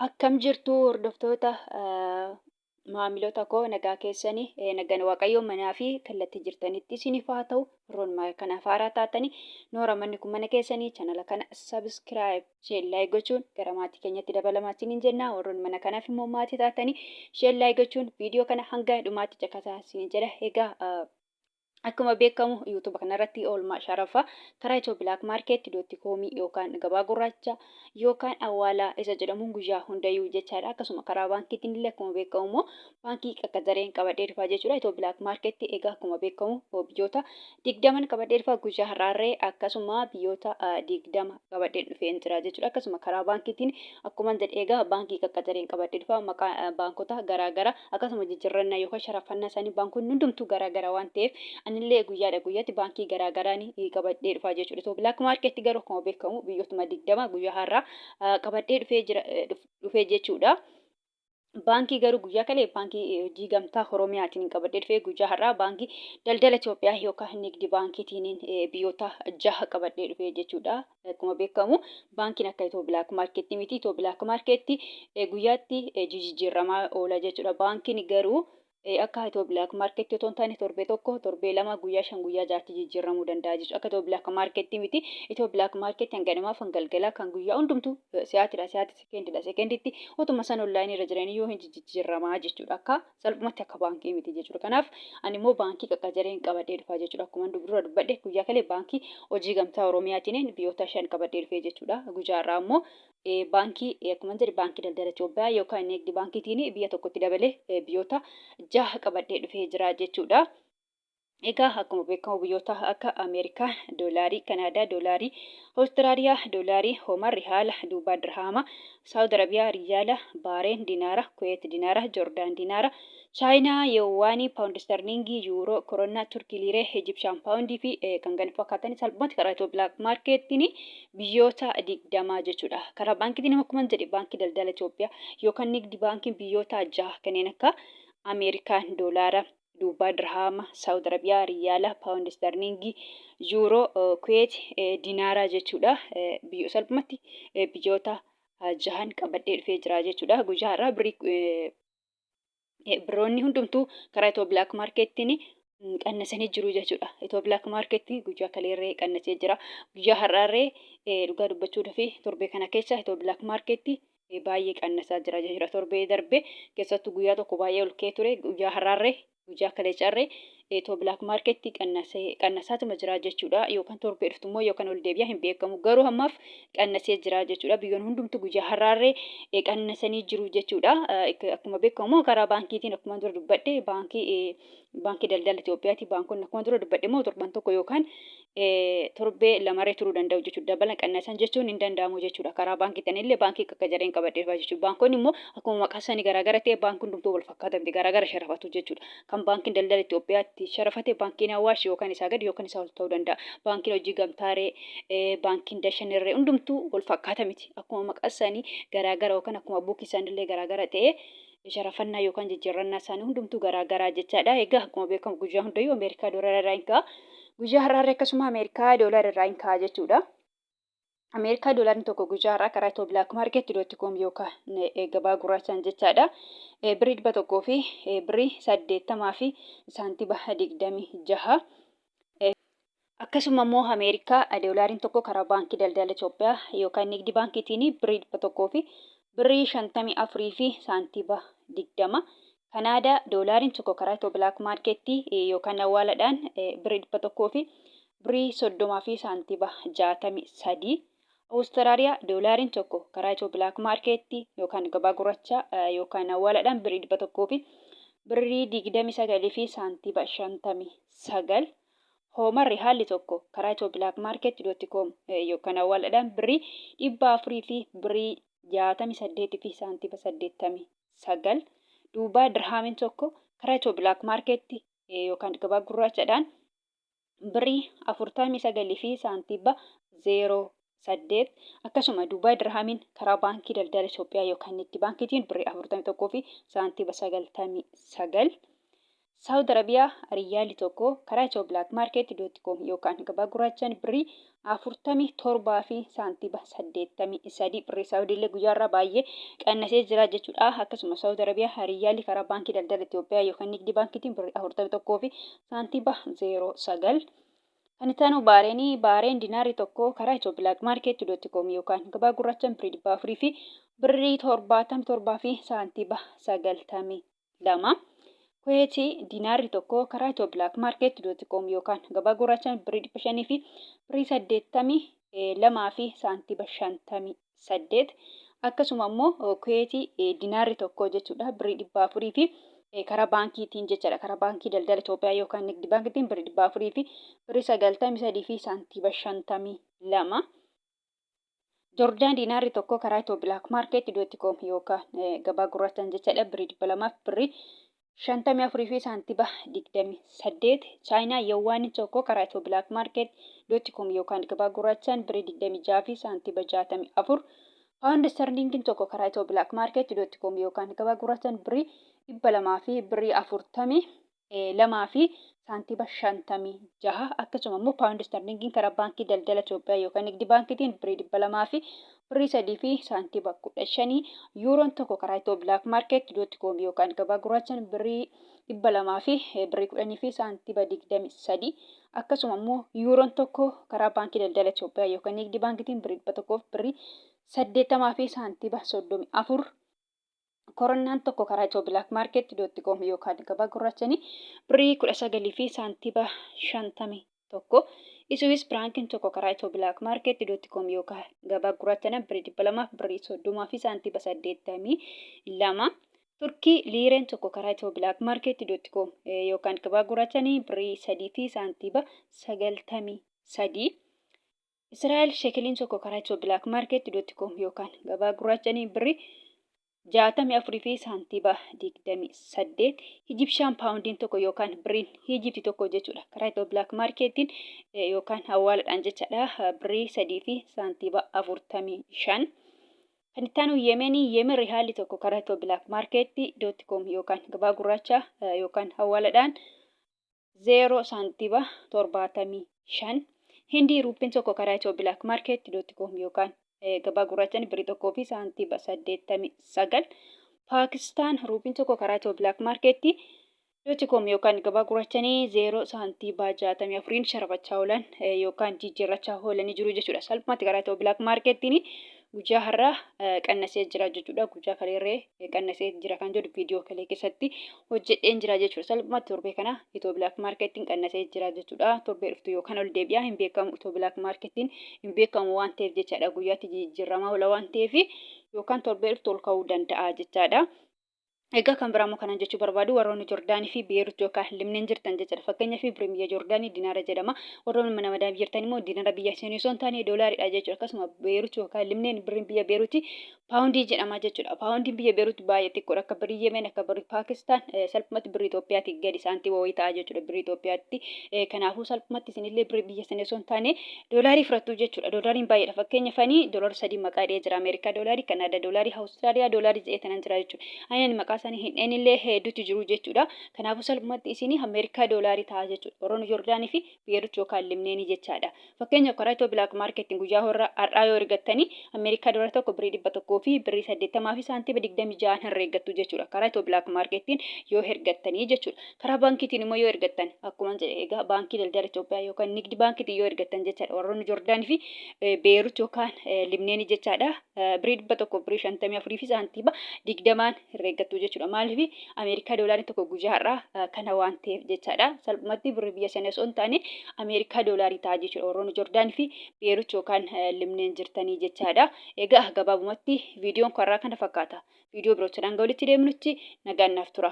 Akkam jirtu hordoftoota maamiltoota koo nagaa keessanii nagaan waaqayyoo manaa fi kallattii jirtanitti isiniif haa ta'u. Roon kanaaf haaraa taatanii noora manni kun mana keessanii chaanala kana sabiskiraayib sheellaayii gochuun gara maatii keenyatti dabalamaa isiniin jenna. Warroon mana kanaaf immoo maatii taatanii sheellaayii gochuun viidiyoo kana hanga dhumaatti caqasaa isiniin jedha. Egaa akkuma beekamu YouTube kanarratti holmaa sharafaa karaa ethio blak market.com yookaan gabaa gurachaa yookaan hawalaa isa jedhamuun guyyaa hundayyuu jechaadha. Akkasuma karaa baankiitiin illee akkuma beekamu immoo baankii qaqqadareen qabadhee dhufaa jechuudha. Ethio blak market egaa akkuma beekamu biyyoota 20 qabadhee dhufaa guyyaa har'aarree akkasuma biyyoota 20 qabadhee dhufee jira jechuudha. Akkasuma karaa baankiitiin akkuma jedhe egaa baankii qaqqadareen qabadhee dhufaa maqaa baankota garaagaraa akkasuma jijjiirannaa yookaan sharafannaa isaanii baankonni hundumtuu garaagaraa waan ta'eef anillee guyyaadha guyyaatti baankii garaagaraa qabadhee dhufaa jechuudha. Ethio blak market garuu akkuma beekamu biyyootuma 20 guyyaa har'aa qabadhee dhufee jechuudha. Baankii garuu guyyaa kalee baankii hojii gamtaa Oromiyaatiin qabadhee dhufee guyyaa har'aa baankii daldala Itoophiyaa yookaan nigdi baankiitiin biyyoota 6 qabadhee dhufee jechuudha. Akkuma beekamu baankiin akka Ethio blak market miti. Ethio blak market guyyaatti jijjiiramaa oola jechuudha. Baankiin garuu akka Ethio blak market otoo hin taane torbee tokko torbee lama guyyaa 5 guyyaa 6 jijjiiramuu danda'a jechuudha. Akka Ethio blak market miti. Ethio blak market hanganamaa fi hangalgalaa kan guyyaa hundumtuu sekeendidha sekenditti utuma san onlaayinii irra jiranii yoo hin jijjiiramaa jechuudha. Akka salphumatti akka baankii miti jechuudha. Kanaaf ani immoo baankii qaqqadareen qabadhee dhufaa jechuudha. Akkuma dura dubbadhe guyyaa kalee baankii hojii gamtaa Oromiyaatiin biyyoota 5 qabadhee dhufee jechuudha. Guyyaa har'aa immoo baankii akkuma jedhe baankii daldala Itoophiyaa yookaan nigdi baankiitiin biyya tokkotti dabalee biyyoota 6 qabadhee dhufee jira jechuudha. Egaa akkuma beekamu biyyoota akka Ameerikaa doolaarii, Kanaadaa doolaarii, Awustiraaliyaa doolaarii, Hoomar riyaala, Duubaa dirhaama, Saawud Arabiyaa riyaala, Baareen dinaara, Kuweet dinaara, Joordaan dinaara, Chaayinaa yeewwaanii, Paawundi sterlingii, Yuuroo, Koronaa, Turkii liiree, Ijipshaan paawundii fi kan kana fakkaatan salphumatti karaa Ethio blak marketiin biyyoota 20 jechuudha. Karaa baankiitiin akkuma jedhe baankii daldala Itoophiyaa yookaan nigdi baankiin biyyoota 6 kanneen akka Ameerikaan doolaara, Duubaa dirhaama, Saawud Arabiyaa riyaala, Paawundi sterlingii, Yuuroo, Kuweet dinaaraa jechuudha. Salphumatti biyyoota 6 qabadhee dhufee jira jechuudha. Guyyaa har'aa biroonni hundumtuu karaa Ethio blak marketiin qannasanii jiru jechuudha. Ethio blak marketii guyyaa kaleerree qannasee jira. Guyyaa har'aarree dhugaa dubbachuudhaa fi torbee kana keessa Ethio blak marketii baay'ee qannasaa jira jechuudha. Torbee darbee keessattuu guyyaa tokko baay'ee ol ka'ee ture. Guyyaa har'aarree guyyaa kaleessaarree Ethio blak marketii qannasaatuma jira jechuudha. Yookaan torbee dhuftu immoo yookaan ol deebi'aa hin beekamu. Garuu ammaaf qannasee jira jechuudha. Biyyoon hundumtuu guyyaa har'aarree qannasanii jiru jechuudha. Akkuma beekamu karaa baankiitiin akkuma dura dubbadhe baankii daldala Itoophiyaati. Baankonni akkuma dura dubbadhe immoo torban tokko yookaan torbee lamarree turuu danda'u jechuudha. Dabalan qannasan jechuun hin danda'amu jechuudha. Karaa baankiitiin illee baankii qaqqadareen qabadhee dhufaa jechuudha. Baankonni immoo akkuma maqaa isaanii garaagara ta'e baankii hundumtuu wal fakkaatamte garaagara sharafatu jechuudha. Kan baankiin daldala Itoophiyaatti sharafate baankiin Awaash yookaan isaa gadi yookaan isaa ol ta'uu danda'a. Baankiin hojii gamtaaree baankiin dashanirree hundumtuu wal fakkaata miti. Akkuma maqaa isaanii garaagara yookaan akkuma buukii isaaniillee garaagara ta'e sharafannaa yookaan jijjiirannaa isaanii hundumtuu garaagaraa jechaadha. Egaa akkuma beekamu guyyaa hundayyuu Ameerikaa doolaara irraa hin ka'a. Guyyaa har'aarree akkasuma Ameerikaa doolaara irraa hin ka'a jechuudha. Ameerikaa doolaarni tokko guyyaa har'aa karaa Ethio blak market.com yookaan gabaa gurraachaan jechaadha. Birii 100 fi birii 80 fi saantiba 26. Akkasuma immoo Ameerikaa doolaariin tokko karaa baankii daldala Itoophiyaa yookaan nigdi baankiitiin birii 100 fi birii 54 fi saantiba 20. Kanaadaa doolaariin tokko karaa Ethio blak marketii yookaan hawalaadhaan birii 100 fi birii 30 fi saantiba 63. Awustiraaliyaa doolaariin tokko karaa Ethio blak marketii yookaan gabaa gurrachaa yookaan hawalaadhaan birii 100 fi birii 29 fi saantiba 59. Hoomar riyaalli tokko karaa Ethio blak market.com yookaan hawalaadhaan birii 400 fi birii 68 fi saantiba 89. Duubaa dirhaamiin tokko karaa Ethio blak marketii yookaan gabaa gurraachaadhaan birii 49 fi saantiba 08. Akkasuma Duubaa dirhaamiin karaa baankii daldala Itoophiyaa yookaan nigdi baankiitiin birii 41 fi saantiba 99. Saawud Arabiyaa riyaalii tokko karaa Ethio blak yookaan gabaa gurraachaan birrii 47 fi saantiba 83 birrii Saawudillee guyyaarraa baay'ee qannasee jira jechuudha. Akkasumas Saawud Arabiyaa riyaalii karaa baankii daldala Itoophiyaa yookaan nigdi baankiitiin birrii 41 fi saantiba 09. Kan itti aanu baareen dinaarii tokko karaa Ethio blak yookaan gabaa gurraachaan birrii 400 fi birrii 77 fi saantiba 92. Kuweetii dinaarii tokko karaa Ethio blak yookaan gabaa gurraachaan birrii 500 fi birrii 82 fi saantiba 58. Akkasuma immoo kuweetii dinaarii tokko jechuudha birrii 400 fi karaa baankiitiin jechaadha. Karaa baankii daldala Itoophiyaa yookaan nigdi baankiitiin birrii 400 fi birrii 93 fi saantiba 52. Joordaan dinaarii tokko karaa Ethio blak yookaan gabaa gurraachaan jechaadha birrii 200 fi birrii 54 fi saantiba 28. Chaayinaa yuwaan tokko karaa Ethio blak yookaan gabaa gurraachaan birrii 26 fi saantiba 64. Paawundi sterliingiin tokko karaa Ethio blak yookaan gabaa gurraachaan birrii 200 fi birrii 42 fi saantiba 56. Akkasuma immoo paawundi sterliingiin karaa baankii daldala Itoophiyaa yookaan nigdi baankiitiin birrii 200 fi birrii 3 fi saantiba 15. Yuuroon tokko karaa Ethio blak yookaan gabaa gurraachaan birrii 200 fi birrii 10 fi saantiba 23. Akkasuma immoo yuuroon tokko karaa baankii daldala Itoophiyaa yookaan nigdi baankiitiin birrii 100 fi birrii 80 fi saantiba 34. Koronaan tokko karaa Ethio blak yookaan gabaa gurraachaan birrii 19 fi saantiba 51. Iswiis firaankiin tokko karaa Ethio blak yookaan gabaa gurraachaan birrii 200 fi birrii 30 fi saantiba 82. Turkii liireen tokko karaa Ethio blak yookaan gabaa gurraachaan birrii 3 fi saantiba 93. Israa'el sheekeliin tokko karaa Ethio blak yookaan gabaa gurraachaan birrii 64 fi saantiba 28. Ijipshaan paawundiin tokko yookaan birriin Ijiptii tokko jechuudha. Karaa Ethio blak yookaan hawalaadhaan jechaadha birrii 3 fi saantiba 45. Kan itti aanu Yemen riyaalii tokko karaa Ethio blak yookaan gabaa gurraachaa yookaan hawalaadhaan 0 saantiba 75. Hindii ruupiin tokko karaa Ethio blak yookaan gabaa gurraachaan birrii 1 fi saantiba 89. Paakistaan ruupiin tokko karaa Ethio blak yookaan gabaa gurraachaan 0 saantiba 64 sharafachaa oolan yookaan jijjiirrachaa oolanii jiru jechuudha. Salphumatti karaa Ethio blak guyyaa har'aa qannasee jira jechuudha. Guyyaa kaleerree qannasee jira kan jedhu viidiyoo kalee keessatti hojjedheen jira jechuudha. Salphumatti torbee kana Ethio blak qannasee jira jechuudha. Torbee dhuftu yookaan ol deebi'aa hin beekamu Ethio blak hin beekamu waan ta'eef jechaadha. Guyyaatti jijjiiramaa oola waan ta'eef yookaan torbee dhuftu ol ka'uu danda'a jechaadha. Egaa kan biraamoo kanan jechuu barbaadu warroonni Joordaanii fi Beerut yookaan Libneen jirtan jechaadha. Fakkeenyaaf birriin biyya Joordaanii diinaara jedhama. Warroonni mana madaa jirtan immoo diinaara biyya seenuu osoo hin taane doolaariidha jechuudha. Akkasuma Beerut yookaan Libneen birriin biyya Beeruti paawundii jedhama jechuudha. Paawundiin biyya Beerut baay'ee xiqqoodha. Akka birrii Yemen akka birrii Paakistaan salphumatti birrii Itoophiyaatti gadi saantii wayii ta'a jechuudha. Birrii Itoophiyaatti kanaafuu salphumatti isinillee birrii biyya seenuu osoo hin taane doolaarii fudhattu jechuudha. Doolaariin baay'eedha. Fakkeenyaaf doolaara 3 maqaa dhiyee jira. Ameerikaa doolaarii, Kanaadaa doolaarii, Awustiraaliyaa doolaarii jedhee tanan jira jechuudha. Ayaan maqaa isaanii hin illee hedduutu jiru jechuudha. Kanaafuu salphumatti isin Ameerikaa doolaarii ta'a jechuudha. Warroonni Joordaanii fi Beerut yookaan Libneenii jechaadha. Fakkeenyaaf karaa Ethio blak guyyaa har'aa yoo ergattanii Ameerikaa doolaarii tokko birrii 100 fi birrii 80 fi saantiba 26 hin herreeggattu jechuudha. Karaa Ethio blak yoo ergattanii jechuudha. Karaa baankiitiin immoo yoo ergattan akkuma jedhe egaa baankii daldala Itoophiyaa yookaan nigdi baankiitiin yoo ergattan jechaadha. Warroonni Joordaanii fi Beerut yookaan Libneenii jechaadha. Birrii 100 birrii 54 fi saantiba 20 herreeggattu jechuudha. Maaliif Ameerikaa doolaarii tokko guyyaa har'aa kana waan ta'eef jechaadha. Salphumatti birrii biyya sana osoo hin taane Ameerikaa doolaarii ta'a jechuudha. Warroonni Joordaanii fi Beerut yookaan Libneen jirtanii jechaadha. Egaa gabaabumatti viidiyoon har'aa kana fakkaata. Viidiyoo birootiin hanga walitti deemnutti nagaan naaf tura.